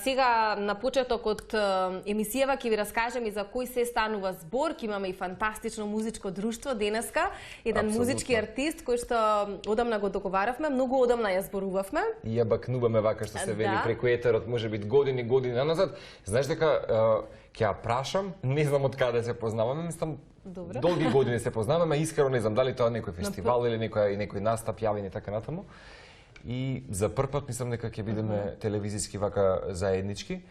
Сега на почеток од емисијава ќе ви раскажем и за кој се станува збор. Ќе имаме и фантастично музичко друштво денеска, еден музички артист кој што одамна го договаравме, многу одамна ја зборувавме. И ја бакнуваме вака што се вели преку етерот, може би години назад. Знаеш дека ќе ја прашам, не знам од каде се познаваме, мислам долги години се познаваме, искрено не знам дали тоа некој фестивал или некој настап јавен и така натаму. И за прв пат мислам дека ќе бидеме телевизиски вака заеднички.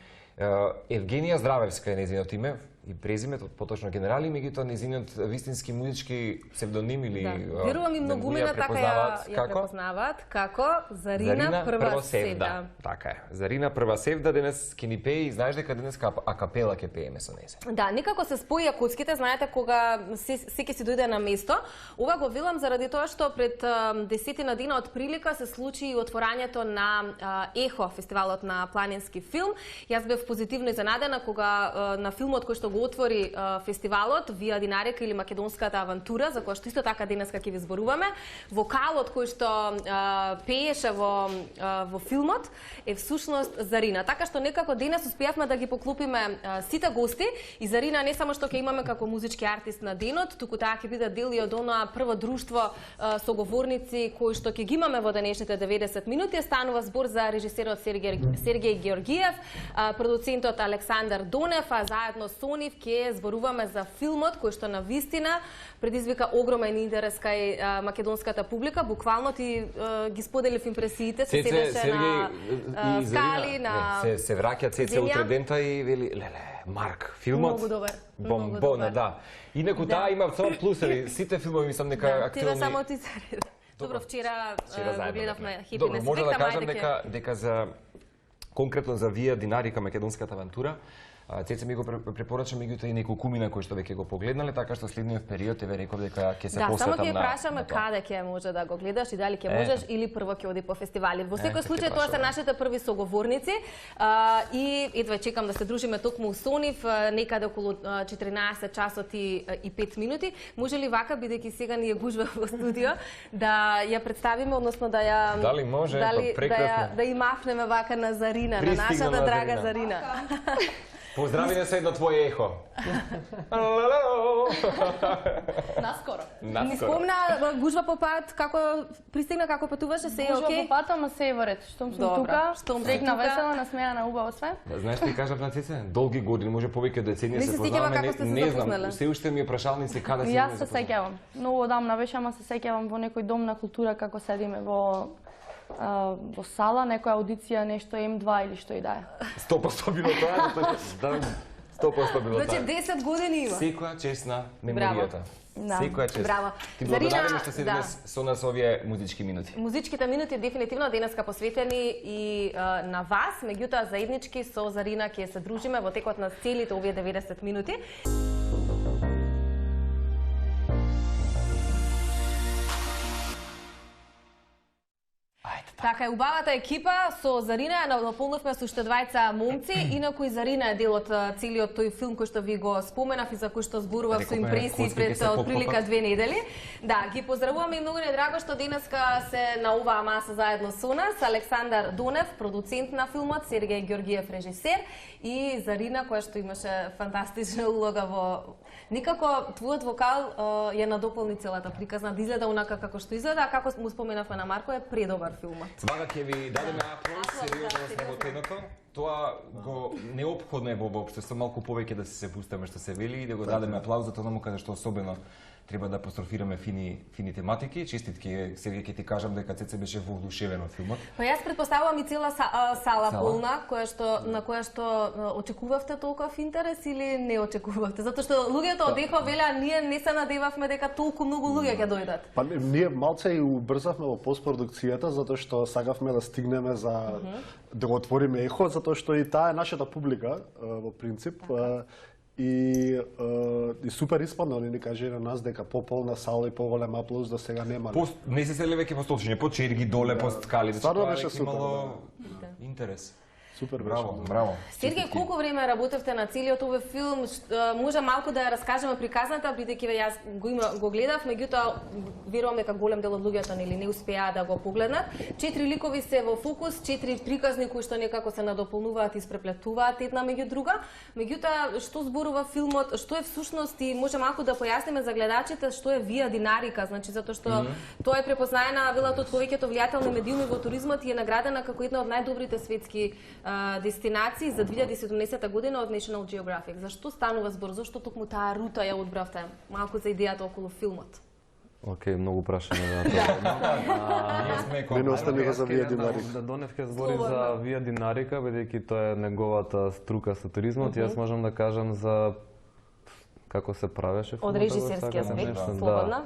Евгенија Здравевска е нејзиното име и презиме, поточно генерали, меѓутоа нејзиниот вистински музички псевдоним или верувам и многумина така ја препознаваат како Зарина Првасевда. Така е. Зарина Првасевда денес ќе ни пее и знаеш дека денес акапела ќе пееме со нејзе. Да, некако се споија коцките, знаете кога секој си дојде на место. Ова го велам заради тоа што пред 10 дена од прилика се случи и отворањето на Ехо, фестивалот на планински филм. Јас бев позитивно изненадена кога на филмот кој што го отвори фестивалот Вија Динарика или Македонската авантура, за која што исто така денеска ќе ви зборуваме, вокалот кој што пееше во филмот е всушност Зарина. Така што некако денес успеавме да ги поклопиме сите гости и Зарина не само што ќе имаме како музички артист на денот, туку таа ќе биде дел и од она прво друштво соговорници кои што ќе ги имаме во денешните 90 минути. Станува збор за режисерот Сергеј Георгиев, продуцентот Александар Донев, а заедно со нив ќе зборуваме за филмот кој што навистина предизвика огромен интерес кај македонската публика. Буквално ти ги споделив импресиите, се седеше на скали, на се враќа Цеце утре дента и вели леле, Марк, филмот многу добар. Бомбона, да. Инаку таа има само плюсови, сите филмови мислам дека актуелни. Ти само ти се. Добро, вчера го гледавме Happiness. Добро, може да кажам дека за конкретно за Вија Динарика Македонската авантура Цеце ми го препорача, меѓутоа и неколкумина кои што веќе го погледнале, така што следниот период еве реков дека ќе се посветам на. Да, само ќе прашаме каде ќе може да го гледаш и дали ќе можеш или прво ќе оди по фестивали. Во секој случај тоа се нашите први соговорници и едва чекам да се дружиме токму со нив некаде околу 14 часот и 5 минути. Може ли вака, бидејќи сега ни е гужва во студио, да ја представиме, односно да ја дали може, прекрасно. Да ја мафнеме вака на Зарина, на нашата драга Зарина. Поздрави на седно твое ехо. Наскоро. Ни спомна гужва по пат, како пристигна, како патуваше, се е окей? Гужва по пат, ама се е во ред. Штом сум тука, срекна, весела, насмејана, убаво све. Знаеш ти кажав на Цеце, долги години, може повеќе деценија се познаваме, не знам, се уште ми е прашалници каде се. Јас се сеќавам. Многу одамна беше, ама се сеќавам во некој дом на култура како седиме во сала, некоја аудиција, нешто М2 или што и да е. 100% било тоа, 100% било тоа. Значи 10 години има. Секоја честна меморијата. Секоја честна. Браво. Ти благодарам што седиме со нас овие музички минути. Музичките минути дефинитивно денеска посветени и на вас, меѓутоа заеднички со Зарина ќе се дружиме во текот на целите овие 90 минути. Така е, убавата екипа со Зарина ја наполнавме со уште двајца момци, инаку и Зарина е дел од целиот тој филм кој што ви го споменав и за кој што зборував со импресии пред отприлика 2 недели. Да, ги поздравуваме и многу ни е драго што денеска се на оваа маса заедно со нас Александар Донев, продуцент на филмот, Сергеј Георгиев, режисер, и Зарина која што имаше фантастична улога во никако твојот вокал ја надополни целата приказна, да изгледа онака како што изгледа, а како му споменавме на Марко, е предобар филмот. Вака ќе ви дадеме аплауз, сериозно сработеното. Тоа го неопходно е во општество малку повеќе да се пустиме што се вели и да го дадеме аплауз за тоа каде што особено треба да апострофираме фини тематики. Честитки, Сергеј, ќе ти кажам дека Цеце беше воодушевен од филмот. Па јас претпоставувам и цела сала полна, на која што очекувавте толков интерес или не очекувавте? Затоа што луѓето од Ехо велеа ние не се надевавме дека толку многу луѓе ќе дојдат. Па ние малце и убрзавме во постпродукцијата затоа што сакавме да стигнеме за да го отвориме Ехо, затоа што и таа е нашата публика во принцип. И супер испадна, они ни кажа на нас дека пополна сала и поголем аплауз до сега нема. Не се сели веќе по столчиња, по черги доле, по скали, Стварно беше супер. Имало интерес. Супер беше. Браво, браво. Сергеј, колку време работевте на целиот овој филм? Може малку да ја раскажеме приказната, бидејќи јас го гледав, меѓутоа верувам дека голем дел од луѓето не успеа да го погледнат. 4 ликови се во фокус, 4 приказни кои што некако се надополнуваат и испреплетуваат една меѓу друга. Меѓутоа, што зборува филмот, што е всушност и може малку да појасниме за гледачите што е Вија Динарика, значи затоа што тоа е препознаена велат од повеќето влијателни медиуми во туризмот и е наградена како една од најдобрите светски дестинации за 2017 година од National Geographic. Зашто станува збор? Зашто токму таа рута ја одбравте? Малку за идејата околу филмот. Океј, многу прашање за тоа. Мене останува за Вија Динарика. Да Донев ќе збори за Вија Динарика, бидејќи тоа е неговата струка со туризмот. Јас можам да кажам за како се правеше филмот. Од режисерски аспект, слободна.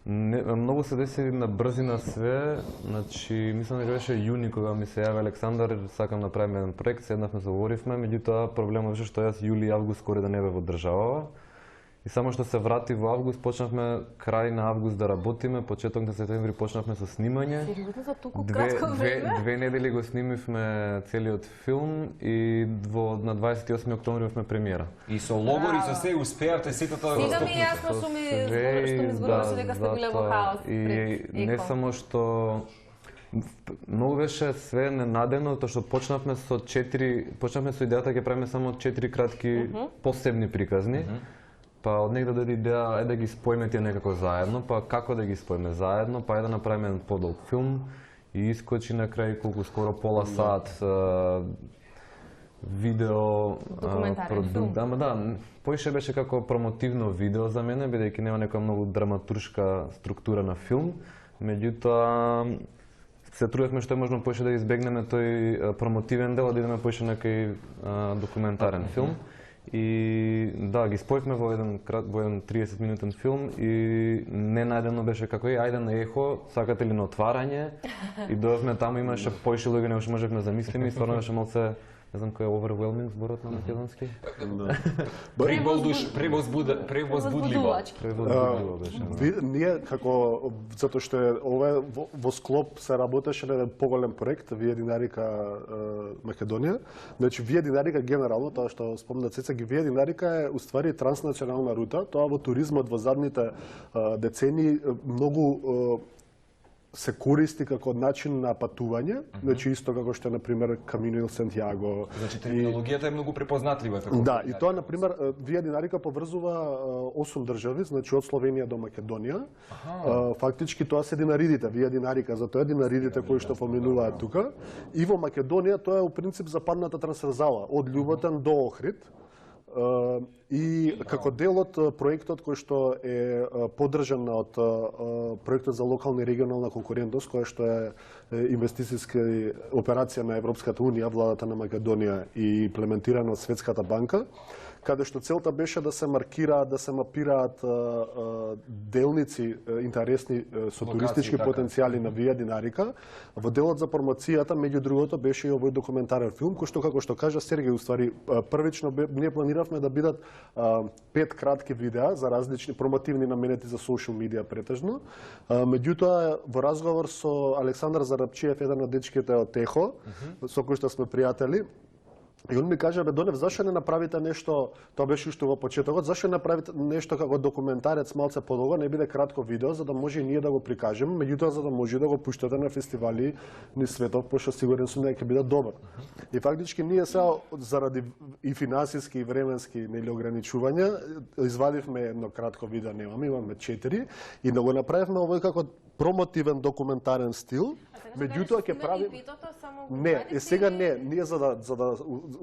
Многу се деси на брзина све, значи мислам дека беше јуни кога ми се јави Александар, сакам да правиме еден проект, седнавме, заговоривме, меѓутоа проблемот беше што јас јули и август скоро да не бев во државава. И само што се врати во август, почнавме крај на август да работиме, почеток на септември почнавме со снимање. Сериозно за толку кратко време? Две недели го снимивме целиот филм и на 28 октомври имавме премиера. И со логори со се успеавте сите тоа да Сега ми е јасно што ми зборуваше дека сте биле во хаос. И не само што многу беше све ненадено, тоа што почнавме со идејата ќе правиме само 4 кратки посебни приказни. Па од негде дојде идеја да ги споиме тие некако заедно, па како да ги споиме заедно, па да направиме еден подолг филм и искочи на крај колку скоро пола сат видео продукт. Ама да, поише беше како промотивно видео за мене, бидејќи нема некоја многу драматуршка структура на филм, меѓутоа се трудевме што е можно поише да избегнеме тој промотивен дел, да идеме поише на кај документарен филм. И да, ги спојавме во еден 30 минутен филм и ненајдено беше како ајде на ехо, сакате ли на отварање? И дојавме таму, имаше поише луѓе не можевме да замислиме и стварно беше малце, не знам кој е overwhelming зборот на македонски. Превозбудливо. Ние како затоа што ова во склоп се работеше на еден поголем проект Вија Динарика Македонија. Значи Вија Динарика генерално, тоа што спомна Цеца, Вија Динарика е уствари транснационална рута. Тоа во туризмот во задните децении многу се користи како начин на патување, значи исто како што е на пример Камино ил Сантјаго. Значи терминологијата е многу препознатлива како. Да, и тоа на пример Вија Динарика поврзува 8 држави, значи од Словенија до Македонија. Фактички тоа се динаридите, Вија Динарика, затоа е динаридите кои што поминуваат тука. И во Македонија тоа е у принцип западната трансверзала од Љуботен до Охрид. И како дел од проектот кој што е поддржан од проектот за локална и регионална конкурентност, која што е инвестицијска операција на Европската унија, владата на Македонија и имплементирана од Светската банка, каде што целта беше да се маркираат, да се мапираат делници интересни со туристички потенцијали на Вија Динарика. Во делот за промоцијата, меѓу другото, беше и овој документарен филм, кој што, како што кажа Сергеј, уствари, првично ние планиравме да бидат 5 кратки видеа за различни промотивни наменети за социјал медија претежно. Меѓутоа, во разговор со Александар Зарапчиев, еден од дечките од Техо, со кој што сме пријатели, и он ми кажа, бе, Донев, зашто не направите нешто, тоа беше уште во почетокот, зашто не направите нешто како документарец малце подолго, не биде кратко видео, за да може и ние да го прикажеме, меѓутоа за да може да го пуштате на фестивали низ светот, пошто сигурен сум дека ќе биде добар. И фактички ние сега заради и финансиски и временски ограничувања извадивме едно кратко видео, имаме 4 и да го направивме овој како промотивен документарен стил. Меѓутоа ќе прави не, сега не, ние за да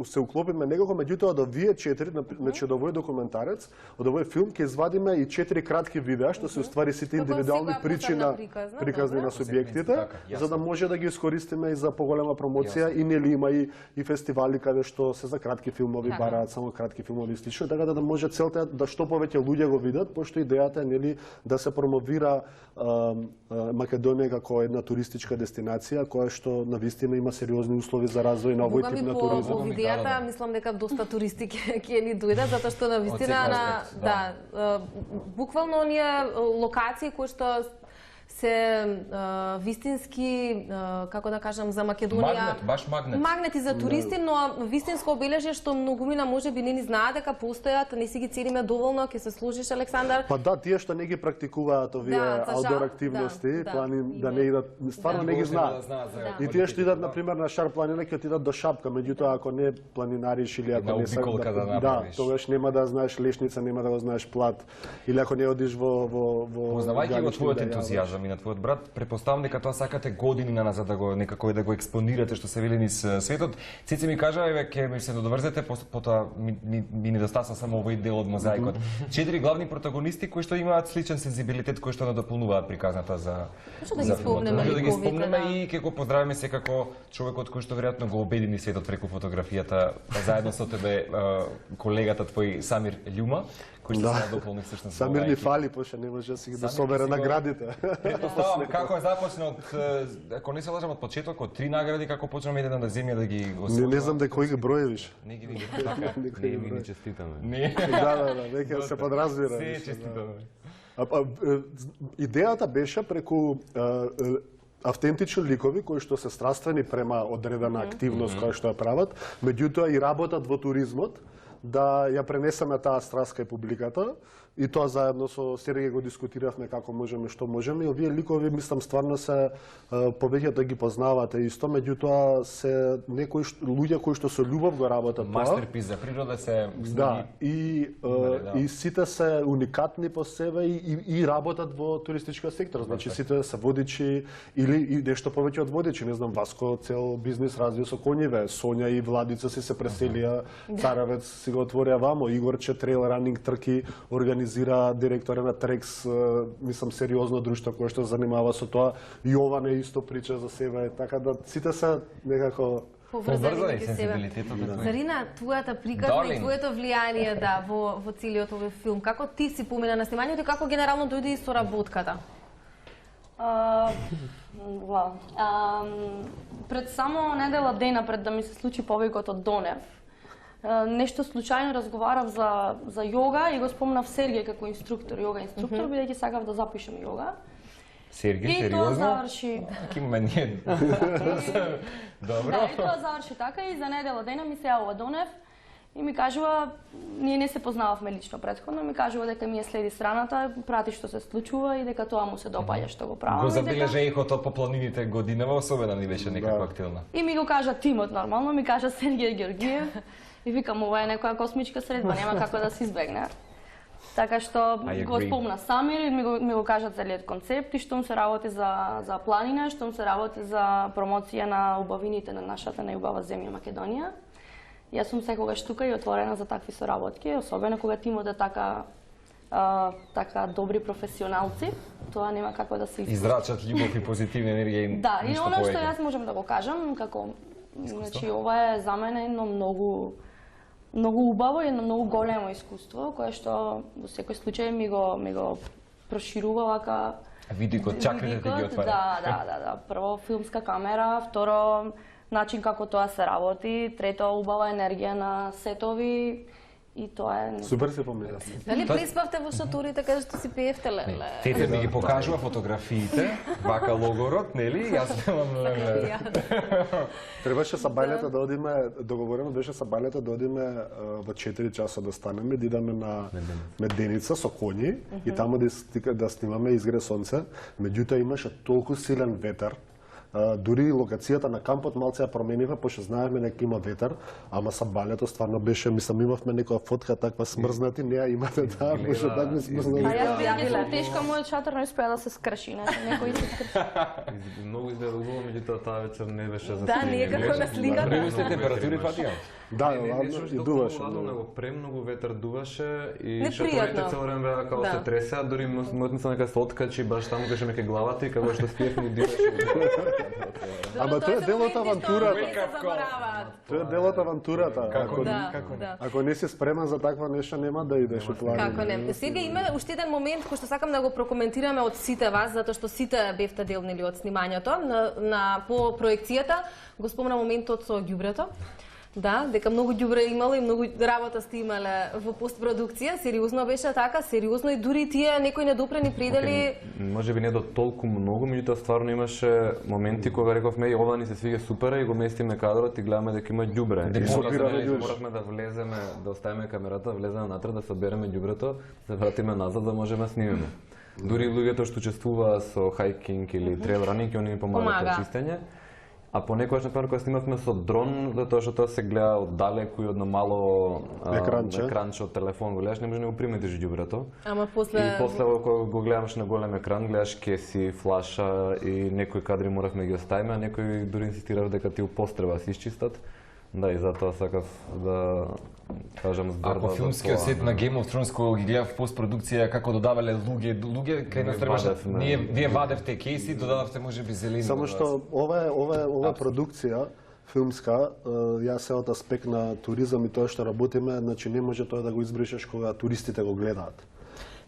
се уклопиме некако, меѓутоа до вие 4, значи од овој документарец, од овој филм ќе извадиме и 4 кратки видеа што се уствари сите индивидуални причи на приказни на субјектите, за да може да ги искористиме и за поголема промоција и нели има и фестивали каде што се за кратки филмови бараат само кратки филмови слично, така да може целта да што повеќе луѓе го видат, пошто идејата е нели да се промовира Македонија како една туристичка дестинација која што навистина има сериозни услови за развој на овој тип на туризам. Во видеата мислам дека доста туристи ќе ни дојдат затоа што навистина буквално оние локации кои што се вистински, како да кажам, за Македонија... Баш магнет. Магнети за туристи, но вистинско обележје што многумина можеби не ни знаат дека постојат, не си ги цениме доволно, ќе се служиш, Александар. Па да, тие што не ги практикуваат овие аутдор активности, да не идат, стварно не ги знаат. И тие што идат на пример на Шар планина ќе отидат до Шапка, меѓутоа ако не планинариш или ако не се тогаш нема да знаеш лешница, нема да го знаеш плат, или ако не одиш во познавајќи го твојот ентузијазам и на твојот брат, претпоставам дека тоа сакате години назад да го некако да го експонирате што се вели низ светот. Цици ми кажа, еве ќе ми се додоврзете, потоа ми недостасува само овој дел од мозаикот. 4 главни протагонисти кои што имаат сличен сензибилитет, кои што надополнуваат приказната за да ги спомнеме да ги спомнеме и ќе го поздравиме секако човекот кој што веројатно го обедини светот преку фотографијата, заедно со тебе колегата твој Самир Љума, кој што се надополни всушност. Самир ни фали, пошто не може да си ги собере наградите. Претпоставам како е започнал, ако не се лажам, од почеток, од 3 награди, како почнаме еден да земја да ги освојува. Не знам дека кој ги броевиш. Не ги види. Така. Не ми ги честитаме. Не. Да, веќе се подразбира. Се честитаме. Идејата беше преку автентични ликови кои што се страствени према одредена активност која што ја прават, меѓутоа и работат во туризмот, да ја пренесеме таа страст кај публиката и тоа заедно со Сергеј го дискутиравме како можеме, што можеме. И овие ликови мислам стварно се повеќе да ги познавате исто, меѓутоа се некои луѓе кои што со љубов го работат тоа. Мастерпис за природа се да, и сите се уникатни по себе и работат во туристичкиот сектор. Значи сите се водичи или нешто повеќе од водичи, не знам, Васко цел бизнис развива со конјиве, Сонја и Владица се преселија, Царевец си го отворија вамо, Игорче трейл ранинг трки организира, директора на Трекс, мислам сериозно друштво кое што занимава со тоа. Јоване исто прича за себе, така да сите се некако поврзани меѓу себе. Зарина, твојата приказна и твоето влијание во целиот овој филм, како ти си помина на снимањето и како генерално дојде и соработката? Пред само недела дена пред да ми се случи повикот од Донев, нешто случајно разговарав за јога и го спомнав Сергеј како инструктор, јога инструктор, бидејќи сакав да запишем јога. Сергеј, сериозно? И тоа заврши. Кимаме ние. Добро. Да, и тоа заврши така и за недела дена ми се јавува Донев и ми кажува, ние не се познававме лично претходно, ми кажува дека ми следи страната, прати што се случува и дека тоа му се допаѓа што го правам. Го забележа ехото по планините годинава, особено ни беше некако активна. И ми го кажа тимот нормално, ми кажа Сергеј Георгиев. И викам, ова е некоја космичка средба, нема како да се избегне. Така што го спомна Самир и ми го кажа целиот концепт и штом се работи за планина, штом се работи за промоција на убавините на нашата најубава земја Македонија. Јас сум секогаш тука и отворена за такви соработки, особено кога тимот е така добри професионалци, тоа нема како да се израчат љубов и позитивна енергија и да, и оно што јас можам да го кажам, како значи ова е за мене едно многу убаво и едно многу големо искуство, кое што во секој случај ми го проширува вака видикот, чакрите ти ги отвара. Да. Прво филмска камера, второ начин како тоа се работи, трето убава енергија на сетови и тоа е... Супер се помнила. Дали приспавте во шаторите каде што си пеевте, леле? Тете ми ги покажува фотографиите, вака логорот, нели? Јас немам... Требаше са бајлета да одиме, договорено беше са бајлета да одиме во 4 часа да станеме, да идеме на Меденица со коњи и таму да снимаме Изгре сонце. Меѓутоа имаше толку силен ветер, дури локацијата на кампот малце ја променивме, пошто знаевме дека има ветер, ама са балето стварно беше, мислам, имавме некоја фотка таква смрзнати, неа имате таа, пошто такви смрзнати. А јас бидејќи сум тешка, мојот шатор не успеа да се скрши, некој се скрши. Многу изгледа убаво, меѓутоа таа вечер не беше за да, ние како на сликата. Премисли температури фатија? Да, ладно, и дуваше многу. Премногу ветер дуваше и шаторите цело време беа како се тресеа, дури мојот мислам дека се откачи баш таму кај ме ке главата и кога што спиевме и диваше. Ама тоа е дел од авантурата. Тоа е дел од авантурата. Ако не си спремен за таква нешто, нема да идеш у планина. Како не? Сега има уште еден момент кој што сакам да го прокоментираме од сите вас, затоа што сите бевте дел нели од снимањето по проекцијата. Го спомна моментот со ѓубрето. Да, дека многу ѓубре имало и многу работа сте имале во постпродукција. Сериозно беше така, сериозно и дури тие некои недопрени предели. Може би не до толку многу, меѓутоа стварно имаше моменти кога рековме ова ни се свиѓа супер и го местиме кадрот и гледаме дека има ѓубре. Моравме да влеземе, да оставиме камерата, влеземе натре, да собереме ѓубрето, да вратиме назад да можеме да снимеме. Дури луѓето што учествуваа со хайкинг или трейл ранинг, они ни помагаат за чистење. А понекогаш, например, кога снимавме со дрон, затоа што тоа се гледа оддалеку и од мало екранче од телефон го гледаш, не може да го приметиш ѓубрето. Ама после... И после кога го гледаш на голем екран, гледаш кеси, флаша и некои кадри моравме ги оставиме, а некои дури инсистирав дека ти упостреба се исчистат. Да, и затоа сакав да кажам зборба. Ако филмскиот сет на Game of Thrones кога ги гледав постпродукција како додавале луѓе кај нас требаше вие вадевте кейси, додававте можеби зелени. Само што ова продукција филмска, јас се од аспект на туризам и тоа што работиме, значи не може тоа да го избришеш кога туристите го гледаат.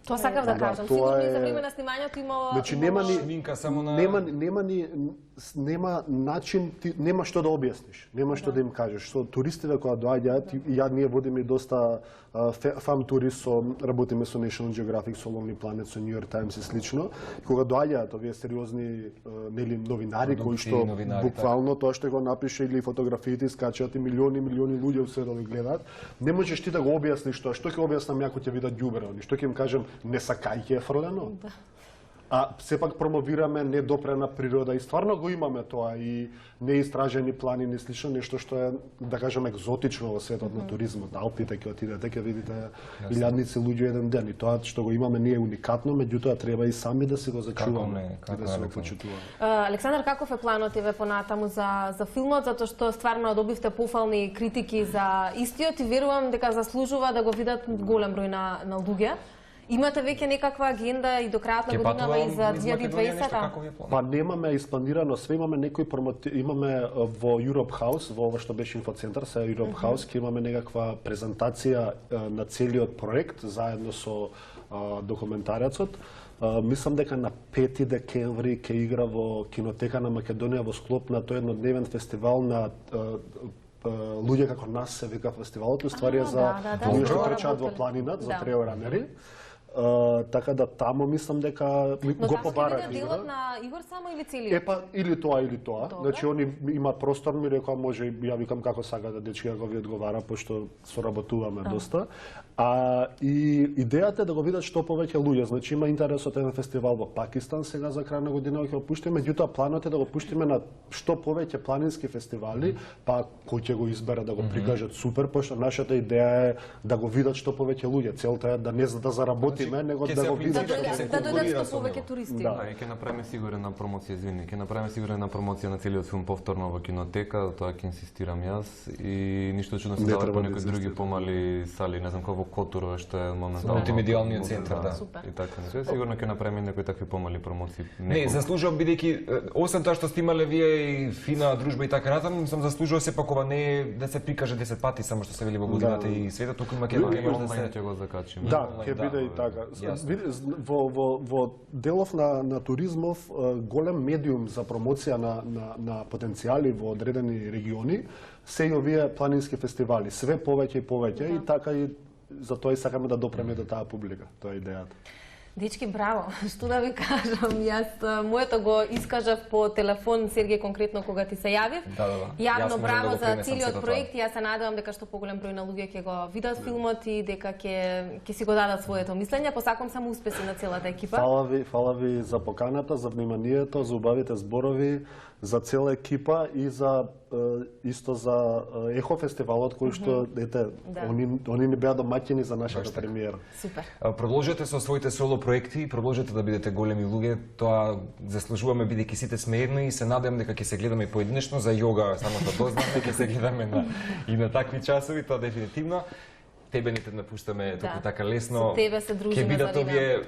Тоа сакав да кажам. Сигурно и за време на снимањето имало значи нема начин, нема што да објасниш, нема што да им кажеш. Со туристите кога доаѓаат, ние водиме доста фам тури работиме со National Geographic, со Lonely Planet, со New York Times и слично. Кога доаѓаат овие сериозни нели новинари кои што буквално тоа што го напише или фотографиите скачаат и милиони луѓе во светот да гледаат, не можеш ти да го објасниш тоа. Што ќе објаснам ја кога ќе видат ѓубре, што ќе им кажам не сакајќи е фрлено? А сепак промовираме недопрена природа и стварно го имаме тоа и неистражени планини, слично нешто што е, да кажем, екзотично во светот на туризмот. Алпите ќе отидете, ќе видите илјадници луѓе еден ден и тоа што го имаме ние е уникатно, меѓутоа треба и сами да се го зачуваме и да се го почитуваме. Александар, каков е планот еве понатаму за филмот, затоа што стварно добивте пофални критики за истиот и верувам дека заслужува да го видат голем број на луѓе. Имате веќе некаква агенда и до крајот на годинава и за 2020-та? Па немаме испланирано све, имаме некои имаме во Europe House, во ова што беше инфоцентар, се Europe House, ќе имаме некаква презентација на целиот проект заедно со документарецот. Мислам дека на 5 декември ќе игра во Кинотека на Македонија во склоп на тој еднодневен фестивал на луѓе како нас се вика фестивалот, уствари е за луѓе што трчаат во планината, за трейл ранери. Така да тамо мислам дека го побарат. Но делот на Игор само или целиот? Епа или тоа. Значи они имаат простор, ми рекоа може, ја викам како сака да дечки како ви одговара, пошто соработуваме доста. И идејата е да го видат што повеќе луѓе. Значи има интерес од еден фестивал во Пакистан сега за крај на година ќе го пуштиме, меѓутоа планот е да го пуштиме на што повеќе планински фестивали, па кој ќе го избере да го прикажат супер, пошто нашата идеја е да го видат што повеќе луѓе. Целта е да не за да заработиме, него да го видат да дојдат што повеќе туристи. Да, и ќе направиме сигурна промоција, ќе направиме сигурна промоција на целиот филм повторно во Кинотека, тоа ќе инсистирам јас и ништо чудно се дава по некои други помали сали, не знам како Котуро што е моментално мултимедијалниот центар, да. И така, сигурно ќе направиме некои такви помали промоции. Не, заслужува бидејќи освен тоа што сте имале вие и фина дружба и така натаму, сум заслужува сепак ова не да се прикаже 10 пати само што се вели во годината и светот, туку има ќе го закачиме. Да, ќе биде и така. Во делов на туризмов голем медиум за промоција на потенцијали во одредени региони се и овие планински фестивали, све повеќе и повеќе и така и затоа и сакаме да допреме до таа публика, тоа е идејата. Дечки, браво! Што да ви кажам, јас моето го искажав по телефон, Сергеј, конкретно кога ти се јавив. Јавно браво за целиот проект. Јас се надевам дека што поголем број на луѓе ќе го видат филмот и дека ќе си го дадат своето мислење. Посакувам само успеси на целата екипа. Фала ви за поканата, за вниманието, за убавите зборови, за цела екипа и за исто за Ехо фестивалот кој што они не беа домаќини за нашата премиера. Супер. Продолжете со своите соло проекти, продолжете да бидете големи луѓе, тоа заслужуваме бидејќи сите сме едно и се надевам дека ќе се гледаме поединечно за јога, само што дознаме ќе се гледаме и на такви часови, тоа дефинитивно. Тебе не те напуштаме толку така лесно. Со тебе се дружиме за овие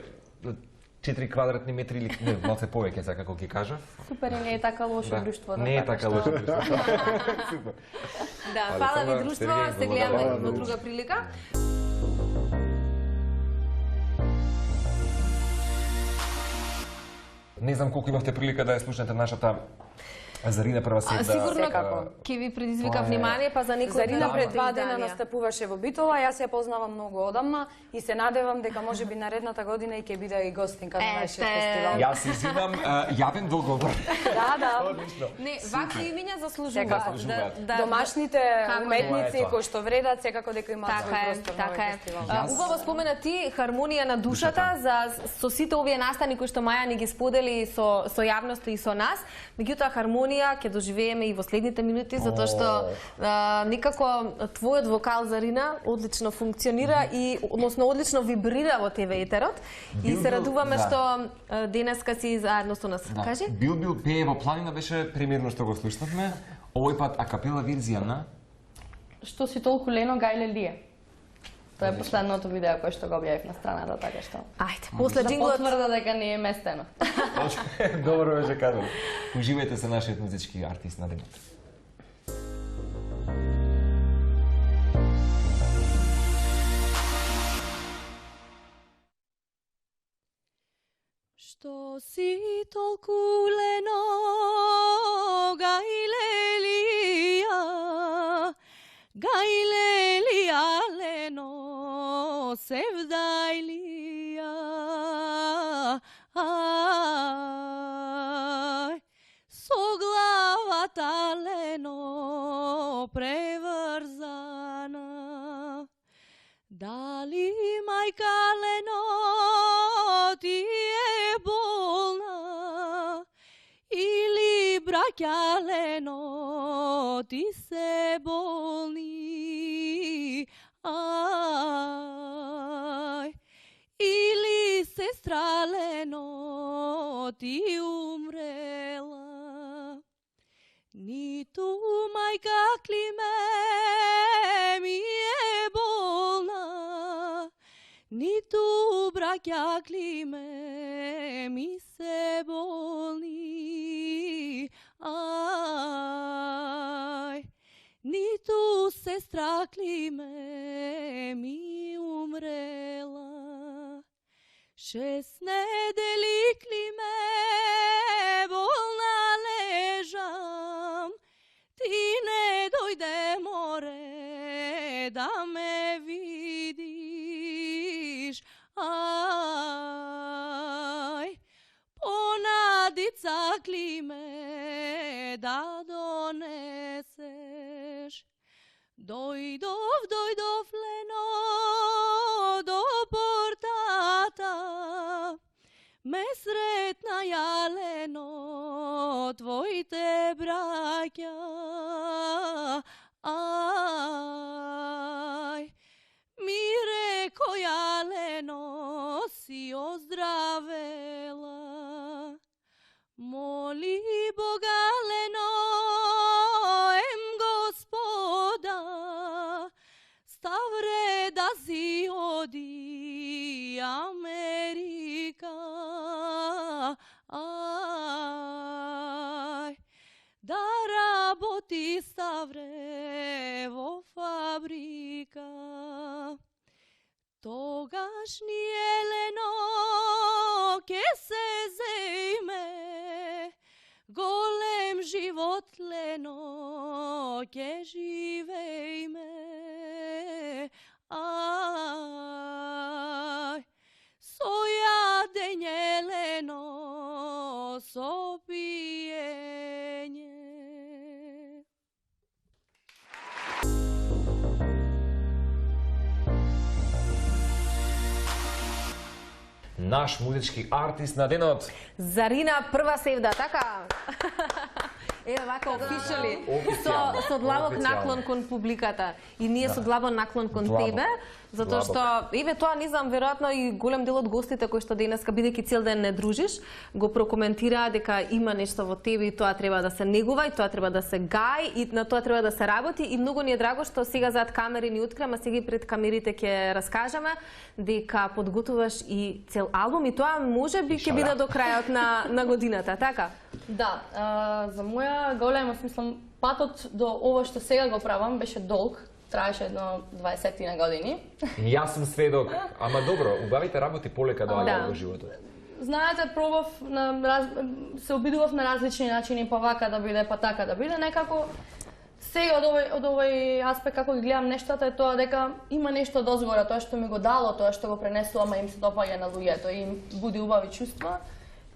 4 квадратни метри или не, малце повеќе, за како ги кажав. Супер, и не е така лошо друштво. Не е така лошо друштво. Супер. Да, фала ви друштво, се гледаме во друга прилика. Не знам колку имавте прилика да ја слушнете нашата Зарина прва седа. Сигурно ќе ви предизвика внимание, па за некој Зарина пред 2 дена настапуваше во Битола, јас ја познавам многу одамна и се надевам дека можеби наредната година и ќе биде и гостинка на нашиот фестивал. Јас изимам јавен договор. Да. Одлично. Не, вакви имиња заслужуваат. Домашните уметници кои што вредат секако дека имаат свој простор на овој фестивал. Убаво спомена ти хармонија на душата со сите овие настани кои што Маја ни ги сподели со јавноста и со нас. Меѓутоа хармонија ќе доживееме и во следните минути затоа што некако твојот вокал, Зарина, одлично функционира и односно одлично вибрира во ТВ етерот и се радуваме што денеска си заедно со нас. Кажи? Бил пее во планина беше премиерно што го слушнавме. Овој пат акапела верзија на Што си толку лено гајле лие. Тоа е последното видео кое што го објавив на страната, така што. Ајде, после джинглот потврда дека не е местено. Добро беше казано. Уживајте се нашиот музички артист на денот. Што си толку лено гајлелија, гајлелија лено севдајлија, со главата лено преврзана. Дали мајка лено ти е болна, или браќа лено ти се болни, или сестра лено ти умрела. Ниту мајка Климе ми е болна, ниту браќа Климе ми се болни, ниту сестра Климе ми умрела. 6 недели Климе болна лежам, ти не дојде море да ме видиш, понадица Климе да донесеш. Дојдов лено до портата, ме сретна ја лено твоите браќа, ми реко ја лено си оздравела. Моли Бога лено, Господа, ставре да си оди Америка, да работи ставре во фабрика. Тогаш ние лено ке се зејме, голем живот лено ке живејме. Со јадење лено, со пиење. Наш музички артист на денот. Зарина прва севда, така? Еве вака офишали со длабок наклон кон публиката и ние со длабок наклон кон тебе, затоа што еве тоа не знам, веројатно и голем дел од гостите кои што денеска бидејќи цел ден не дружиш, го прокоментираа дека има нешто во тебе и тоа треба да се негува и тоа треба да се гаи и на тоа треба да се работи и многу ни е драго што сега зад камери ни откриваме, сега и пред камерите ќе раскажеме дека подготуваш и цел албум и тоа можеби ќе биде до крајот на годината, така? Да, за моја голема смислам, патот до ова што сега го правам беше долг, траеше едно 20 на години. Јас сум сведок, ама добро, убавите работи полека доаѓаат во животот. знаете, пробав се обидував на различни начини, па вака да биде, па така да биде, некако сега од овој аспект како ги гледам нештата е тоа дека има нешто дозгора, тоа што ми го дало, тоа што го пренесувам, а им се допаѓа на луѓето и им буди убави чувства.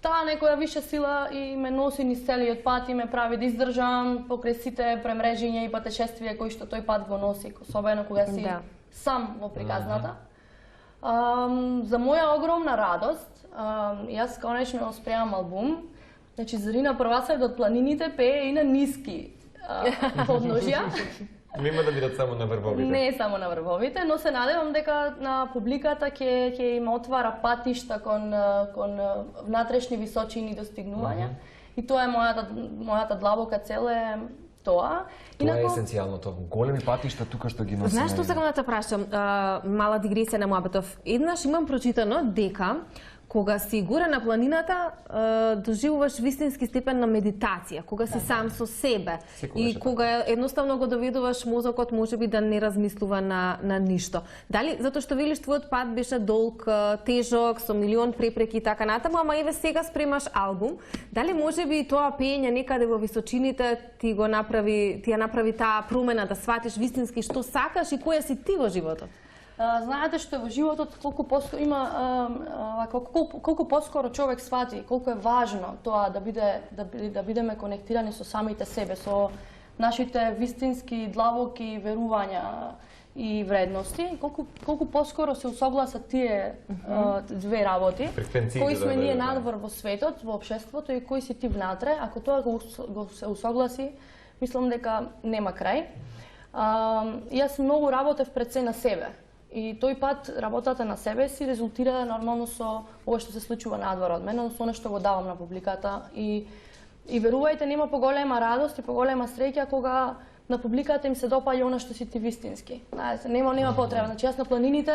Таа некоја виша сила и ме носи низ целиот пат и ме прави да издржам покрај сите премрежиња и патешествија кои што тој пат го носи, особено кога си сам во приказната. За моја огромна радост, јас конечно спремам албум. Значи Зорина Првасев од планините пее и на ниски подножја. Нема да бидат само на врвовите. Не само на врвовите, но се надевам дека на публиката ќе им отвара патишта кон внатрешни височини достигнувања. И тоа е мојата длабока цел е тоа. Тоа е есенцијалното. Големи патишта тука што ги носиме. Знаеш што сакам да те прашам? Мала дигресија на мојабетов. Еднаш имам прочитано дека кога си горе на планината, доживуваш вистински степен на медитација, кога си сам со себе и кога едноставно го доведуваш мозокот можеби да не размислува на ништо. Дали затоа што велиш твојот пат беше долг, тежок, со милион препреки и така натаму, ама еве сега спремаш албум, дали можеби тоа пеење некаде во височините ти ја направи таа промена да сватиш вистински што сакаш и која си ти во животот? Знаете што во животот колку поскоро човек свати колку е важно тоа да бидеме конектирани со самите себе, со нашите вистински длабоки верувања и вредности, колку поскоро се усогласат тие две работи, кои сме ние надвор во светот, во општеството и кои си ти внатре, ако тоа го се усогласи, мислам дека нема крај. Јас многу работев пред се на себе. И тој пат работата на себе си резултира нормално со ова што се случува надвор од мене, со она што го давам на публиката и верувајте, нема поголема радост и поголема среќа кога на публиката им се допаѓа она што си ти вистински. Знаете, нема потреба. Значи јас на планините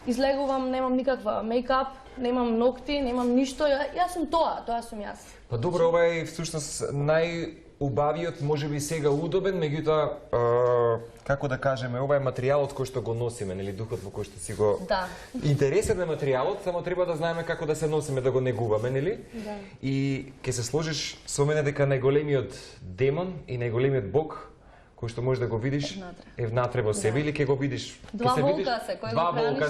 излегувам, немам никаква мејкап, немам ногти, немам ништо. Јас сум тоа сум јас. Па добро, ова е всушност убавиот, можеби сега удобен, меѓутоа, како да кажеме, ова е материјалот кој што го носиме, нели, духот во кој што си го... Да. Интересен е материјалот, само треба да знаеме како да се носиме, да го негуваме, нели? Да. И ќе се сложиш со мене дека најголемиот демон и најголемиот бог, кој што можеш да го видиш, е внатре во себе, или ќе го видиш... Два волка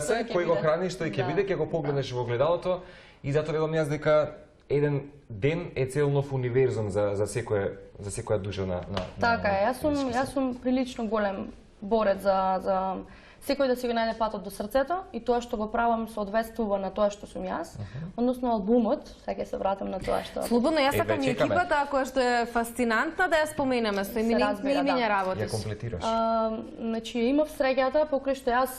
се, кој го храниш, тој ќе биде, ќе го погледнеш во огледалото, и затоа велам јас дека еден ден е цел нов универзум за секоја душа на така е, јас сум прилично голем борец за секој да си го најде патот до срцето и тоа што го правам соодветствува на тоа што сум јас, односно албумот, сега ќе се вратам на тоа што... Слободно, јас сакам и екипата која што е фасцинантна да ја споменеме, со еминентни имиња работиш. Ја комплетираш. Значи, имав среќата покрај што јас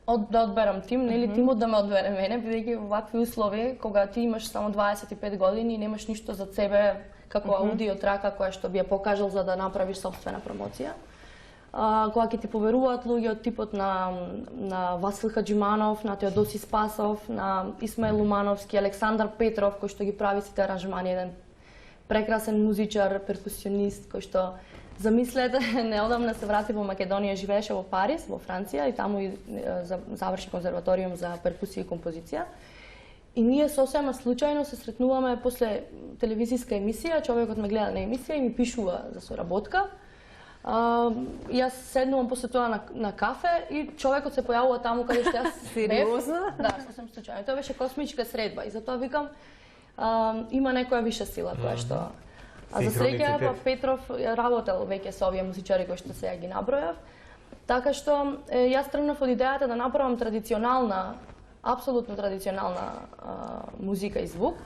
да одберам тим, нели тимот да ме одбере мене, бидејќи во вакви услови, кога ти имаш само 25 години и немаш ништо за себе како аудио трака која што би ја покажал за да направиш сопствена промоција. Кога ќе ти поверуваат луѓе од типот на Васил Хаджиманов, на Теодоси Спасов, на Исмаил Лумановски, Александар Петров, кој што ги прави сите аранжмани, еден прекрасен музичар, перкусионист, кој што замислете, неодамна се врати во Македонија, живееше во Париз, во Франција, и таму заврши конзерваториум за перкусија и композиција. И ние сосема случајно се сретнуваме после телевизиска емисија, човекот ме гледа на емисија и ми пишува за соработка. Јас седнувам после тоа на кафе и човекот се појавува таму каде што јас сериозно? Да, сосем случајно. Тоа беше космичка средба и затоа викам има некоја виша сила која што... А за среќа, Петров работел веќе со овие музичари кои што сега ги набројав. Така што јас тргнав од идејата да направам традиционална, апсолутно традиционална музика и звук.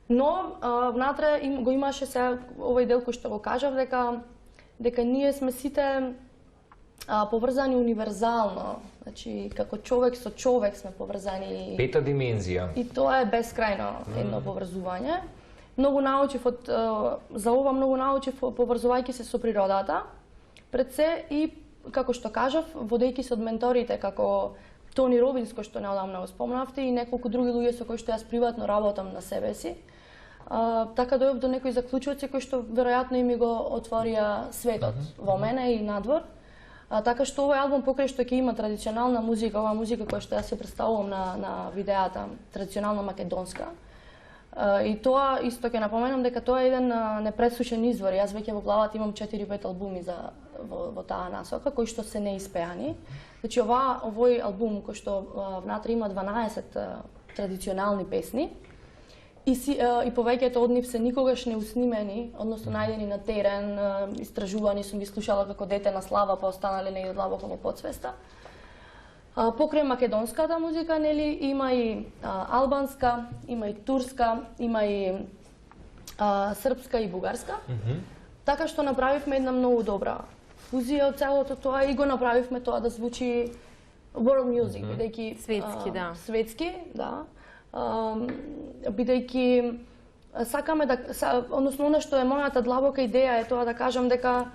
Но внатре го имаше сега овој дел кој што го кажав дека ние сме сите поврзани универзално. Значи како човек со човек сме поврзани. Пета димензија. И тоа е бескрајно едно поврзување. Многу научив за ова, многу научив поврзувајќи се со природата, пред се и, како што кажав, водејќи се од менторите, како Тони Робинс, кој што неодамна го спомнавте, и неколку други луѓе со кои што јас приватно работам на себе си. Така дојдов до некои заклучоци кои што веројатно и ми го отворија светот во мене и надвор. Така што овој албум покрај што ќе има традиционална музика, оваа музика која што јас се представувам на видеата, традиционална македонска. И тоа исто ќе напоменам дека тоа е еден непресушен извор. Јас веќе во главата имам 4-5 албуми во таа насока кои што се неиспеани. Значи овој албум кој што внатре има 12 традиционални песни и повеќето од нив се никогаш не уснимени, односно најдени на терен, истражувани, сум ги слушала како дете на слава, па останале негде длабоко во подсвеста. Покрај македонската музика, нели, има и албанска, има и турска, има и српска и бугарска. Така што направивме една многу добра фузија од целото тоа и го направивме тоа да звучи world music, бидејќи светски, да. Бидејќи сакаме да, односно она што е мојата длабока идеја е тоа да кажам дека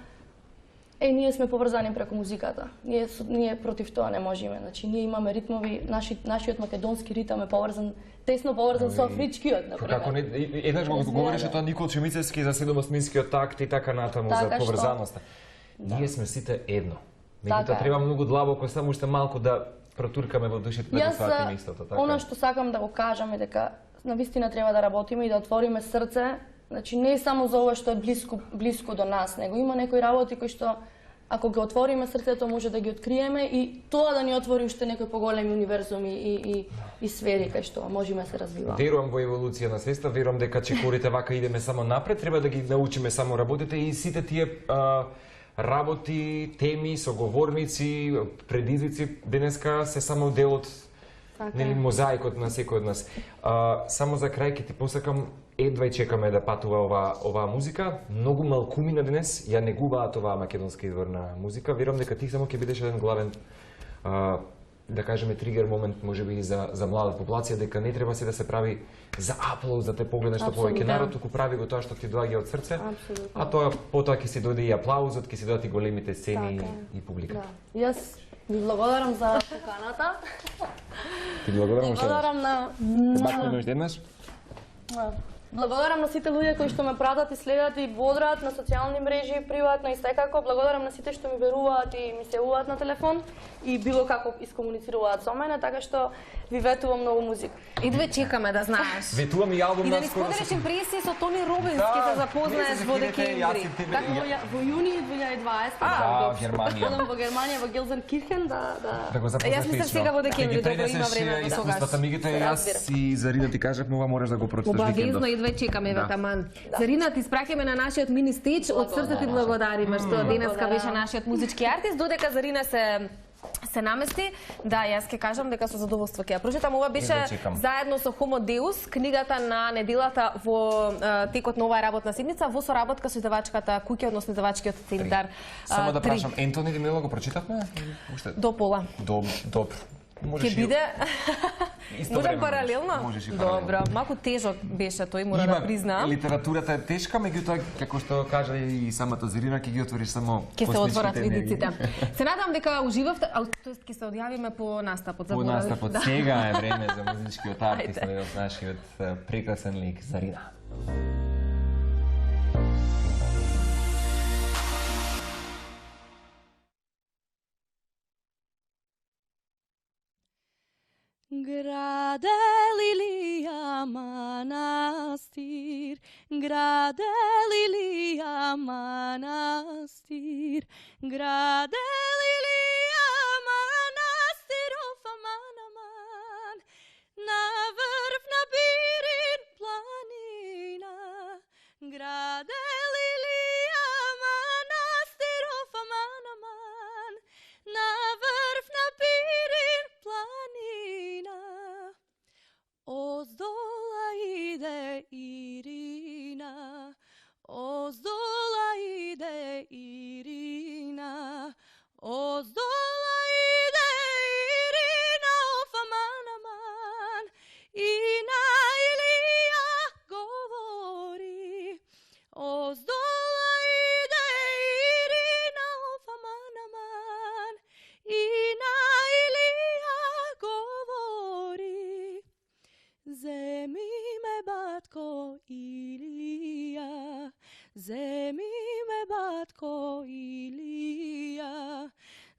ние сме поврзани преку музиката. Ние против тоа не можеме. Значи ние имаме ритмови, нашиот македонски ритам е поврзан, тесно поврзан со афричкиот, например. Како еднаш го говореше тоа Никол Чемицевски за седомосминскиот такт и така натаму за поврзаноста. Ние сме сите едно. Меѓутоа треба многу длабоко, само уште малку да протуркаме во душите да го сватиме истото, така. Она што сакам да го кажам е дека навистина треба да работиме и да отвориме срце. Значи не е само за ова што е блиску до нас, него има некои работи кои што ако ги отвориме срцето може да ги откриеме и тоа да ни отвори уште некои поголеми универзуми и сфери кај што можеме да се развиваме. Верувам во еволуција на свеста, верувам дека чекорите вака идеме само напред, треба да ги научиме само работите и сите тие работи, теми, соговорници, предизвици денеска се само дел од нели мозаикот на секој од нас. Само за крај ќе ти посакам, едва и чекаме да патува оваа музика. Многу малкумина денес ја негуваат оваа македонска изворна музика. Верувам дека ти само ќе бидеш еден главен да кажеме тригер момент можеби за млада популација, дека не треба се да се прави за аплауз, да те погледа што повеќе народ, туку прави го тоа што ти доаѓа од срце. А тоа потоа ќе си дојде и аплаузот, ќе си дојдат и големите сцени и публиката. Јас ви благодарам за поканата. Ти благодарам Благодарам на сите луѓе кои што ме пратат и следат и бодрат на социјални мрежи, приватно и секако. Благодарам на сите што ми веруваат и ми се јавуваат на телефон и било како искомуницираат со мене, така што ви ветувам многу музика. Идве чекаме да знаеш. Ветувам и албум и да ни споделиш импресии со Тони Робинс, ќе се запознаеш во декември. Така во јуни 2020. Германија. Одам во Германија, во Гелзенкирхен да го запознаеш. Јас мислам сега во декември, дека има време до тогаш. Јас и Зарина ти кажавме, ова можеш да го прочиташ викендов. Идве чекаме ветаман. Зарина, ти спраќаме на нашиот мини стејдж, од срце ти благодариме што денеска беше нашиот музички артист, додека Зарина се намести. Да, јас ќе кажам дека со задоволство ќе ја прочитам. Ова беше заедно со Homo Deus, книгата на неделата во текот на оваа работна седмица во соработка со издавачката Куќа, односно издавачкиот центар. Само да прашам, Ентони Демило го прочитавме? До пола. Добро. Ќе биде можам паралелно? Добро, малку тежок беше тој, мора да признам. Литературата е тешка, меѓутоа како што кажа и самата Зарина, ќе ги отвориш само ќе се отворат видиците. Се надам дека уживавте, тоест ќе се одјавиме по настапот. По настапот сега е време за музичкиот артист на нашиот прекрасен лик Зарина. Grade Lilija manastir, grade Lilija manastir, grade Lilija manastir, of aman aman, na vrh na birin planina, grade Lilija manastir, of aman aman, na vrh na birin planina. Ozdola ide Irina, ozdola ide Irina, ozdola ide Irina, of aman aman, i na Ilija govori. Ozdola ide Irina, of aman aman, i na Ilija govori. Zemi me batko Ilija, zemi me batko Ilija,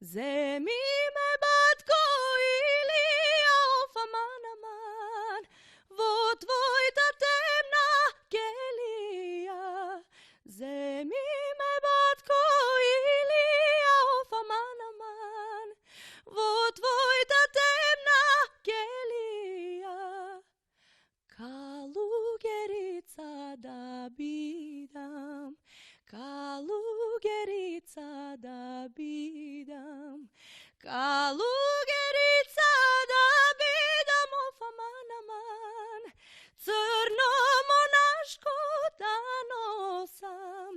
Zemi me batko Ilija of aman aman, vo tvojta temna kelija. Zemi me batko Ilija of aman aman, vo tvojta temna kelija. Kalugerica da bidam, kalugerica da bidam, kalugerica da bidam of aman aman, crno monaško da nosam,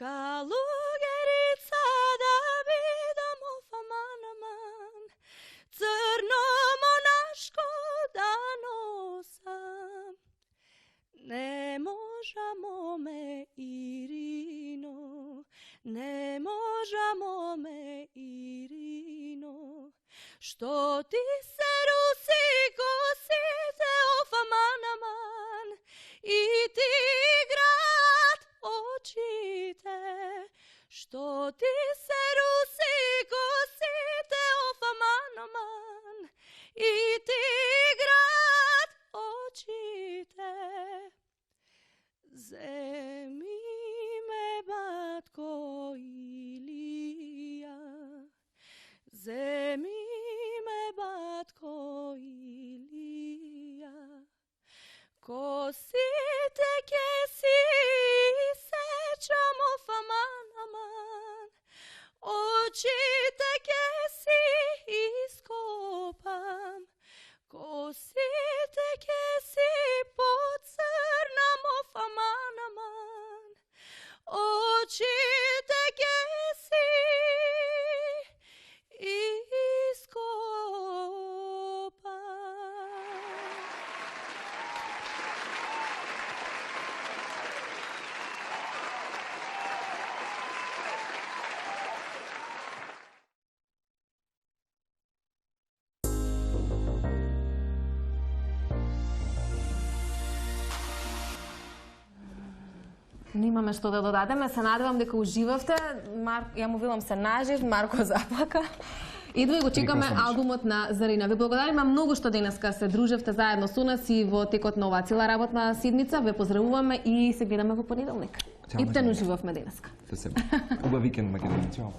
kalugerica da bidam of aman aman, crno monaško da nosam. Ne možemo me Irino, ne možemo me Irino, što ti se rusi kosite of aman aman, i ti grad očite, što ti se rusi kosite of aman aman, i ti grad očite. Zemi me batko Ilija, zemi me batko Ilija, kosite kesi sečam of aman aman, očite kesi iskopam, kosite kesi pocrnam of aman aman, očite kesi iskopam. Немаме што да додадеме, се надевам дека уживавте. Ја му велам се нажив, Марко заплака. Идва и го чекаме албумот на Зарина. Ви благодариме многу што денеска се дружевте заедно со нас и во текот на оваа цела работна седмица. Ве поздравуваме и се гледаме во понеделник. Иптен уживавме денеска. Убав викенд, Македонија.